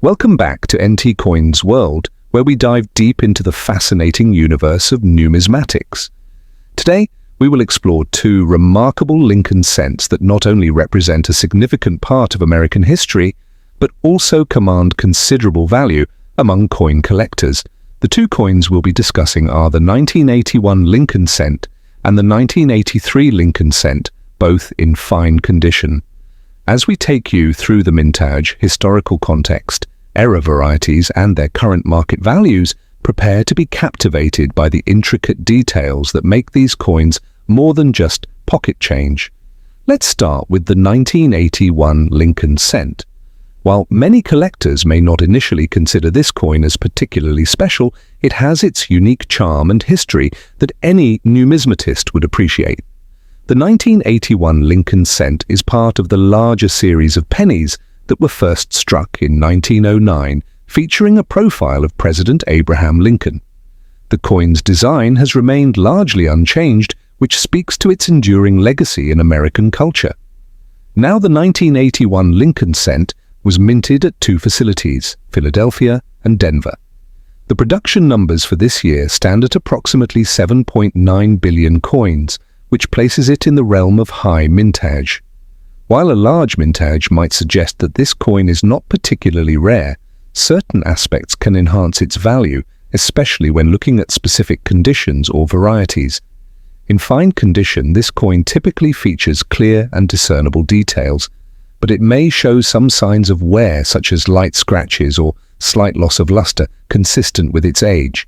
Welcome back to NT Coins World, where we dive deep into the fascinating universe of numismatics. Today, we will explore two remarkable Lincoln cents that not only represent a significant part of American history, but also command considerable value among coin collectors. The two coins we'll be discussing are the 1981 Lincoln cent and the 1983 Lincoln cent, both in fine condition. As we take you through the mintage, historical context, era varieties and their current market values, prepare to be captivated by the intricate details that make these coins more than just pocket change. Let's start with the 1981 Lincoln cent. While many collectors may not initially consider this coin as particularly special, it has its unique charm and history that any numismatist would appreciate. The 1981 Lincoln cent is part of the larger series of pennies that were first struck in 1909, featuring a profile of President Abraham Lincoln. The coin's design has remained largely unchanged, which speaks to its enduring legacy in American culture. Now, the 1981 Lincoln cent was minted at two facilities, Philadelphia and Denver. The production numbers for this year stand at approximately 7.9 billion coins, which places it in the realm of high mintage. While a large mintage might suggest that this coin is not particularly rare, certain aspects can enhance its value, especially when looking at specific conditions or varieties. In fine condition, this coin typically features clear and discernible details, but it may show some signs of wear, such as light scratches or slight loss of luster consistent with its age.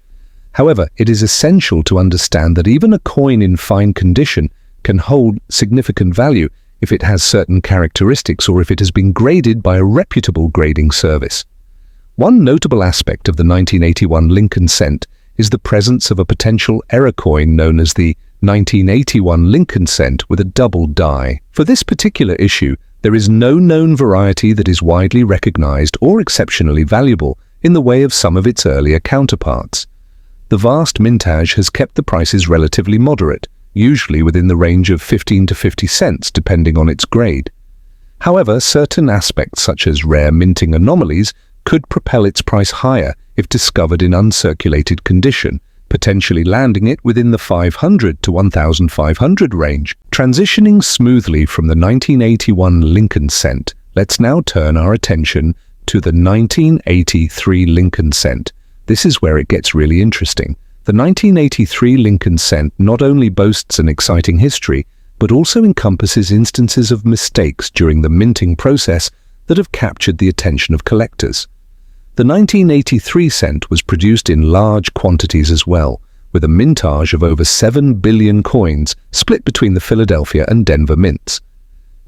However, it is essential to understand that even a coin in fine condition can hold significant value if it has certain characteristics or if it has been graded by a reputable grading service. One notable aspect of the 1981 Lincoln cent is the presence of a potential error coin known as the 1981 Lincoln cent with a double die. For this particular issue, there is no known variety that is widely recognized or exceptionally valuable in the way of some of its earlier counterparts. The vast mintage has kept the prices relatively moderate, usually within the range of 15 to 50 cents depending on its grade. However, certain aspects such as rare minting anomalies could propel its price higher if discovered in uncirculated condition, potentially landing it within the 500 to 1,500 range. Transitioning smoothly from the 1981 Lincoln cent, let's now turn our attention to the 1983 Lincoln cent. This is where it gets really interesting. The 1983 Lincoln cent not only boasts an exciting history, but also encompasses instances of mistakes during the minting process that have captured the attention of collectors. The 1983 cent was produced in large quantities as well, with a mintage of over 7 billion coins split between the Philadelphia and Denver mints.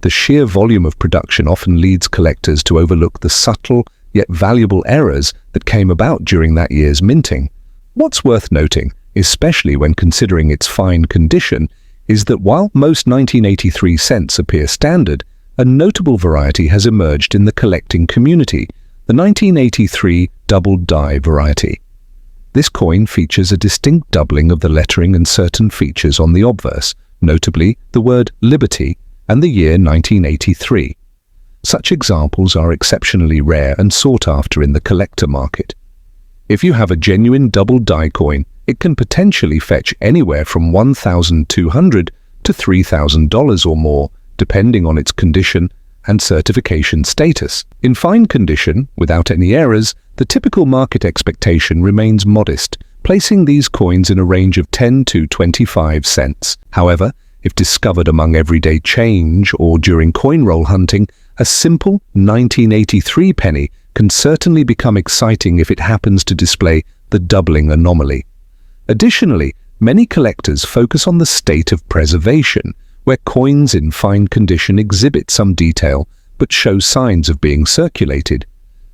The sheer volume of production often leads collectors to overlook the subtle yet valuable errors that came about during that year's minting. What's worth noting, especially when considering its fine condition, is that while most 1983 cents appear standard, a notable variety has emerged in the collecting community, the 1983 double die variety. This coin features a distinct doubling of the lettering and certain features on the obverse, notably the word Liberty and the year 1983. Such examples are exceptionally rare and sought after in the collector market. If you have a genuine double die coin, it can potentially fetch anywhere from $1,200 to $3,000 or more, depending on its condition and certification status. In fine condition, without any errors, the typical market expectation remains modest, placing these coins in a range of 10 to 25 cents. However, if discovered among everyday change or during coin roll hunting, a simple 1983 penny can certainly become exciting if it happens to display the doubling anomaly. Additionally, many collectors focus on the state of preservation, where coins in fine condition exhibit some detail but show signs of being circulated.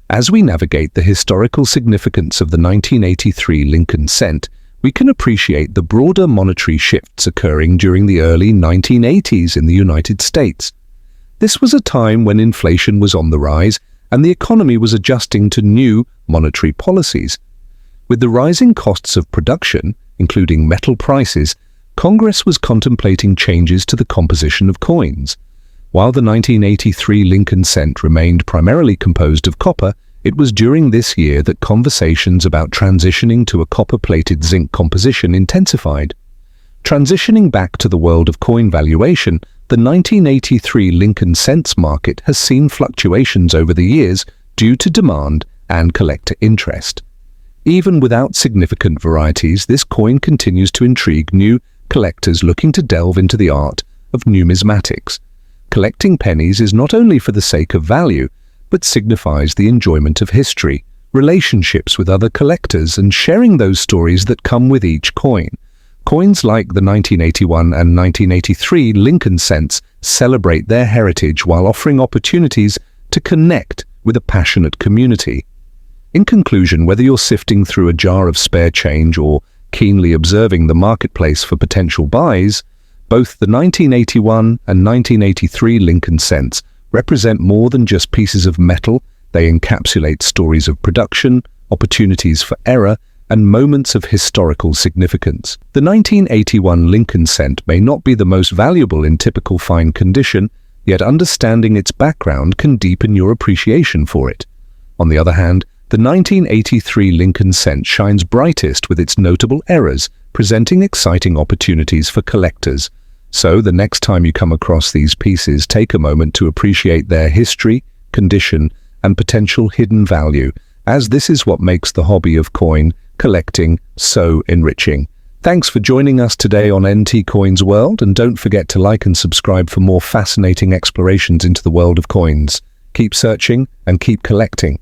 As we navigate the historical significance of the 1983 Lincoln cent, we can appreciate the broader monetary shifts occurring during the early 1980s in the United States. This was a time when inflation was on the rise and the economy was adjusting to new monetary policies. With the rising costs of production, including metal prices, Congress was contemplating changes to the composition of coins. While the 1983 Lincoln cent remained primarily composed of copper, It was during this year that conversations about transitioning to a copper-plated zinc composition intensified. Transitioning back to the world of coin valuation, the 1983 Lincoln cents market has seen fluctuations over the years due to demand and collector interest. Even without significant varieties, this coin continues to intrigue new collectors looking to delve into the art of numismatics. Collecting pennies is not only for the sake of value, but signifies the enjoyment of history, relationships with other collectors, and sharing those stories that come with each coin. Coins like the 1981 and 1983 Lincoln cents celebrate their heritage while offering opportunities to connect with a passionate community. In conclusion, whether you're sifting through a jar of spare change or keenly observing the marketplace for potential buys, both the 1981 and 1983 Lincoln cents represent more than just pieces of metal. They encapsulate stories of production, opportunities for error, and moments of historical significance. The 1981 Lincoln cent may not be the most valuable in typical fine condition, yet understanding its background can deepen your appreciation for it. On the other hand, the 1983 Lincoln cent shines brightest with its notable errors, presenting exciting opportunities for collectors. So, the next time you come across these pieces, take a moment to appreciate their history, condition, and potential hidden value, as this is what makes the hobby of coin collecting so enriching. Thanks for joining us today on NT Coins World, and don't forget to like and subscribe for more fascinating explorations into the world of coins. Keep searching and keep collecting.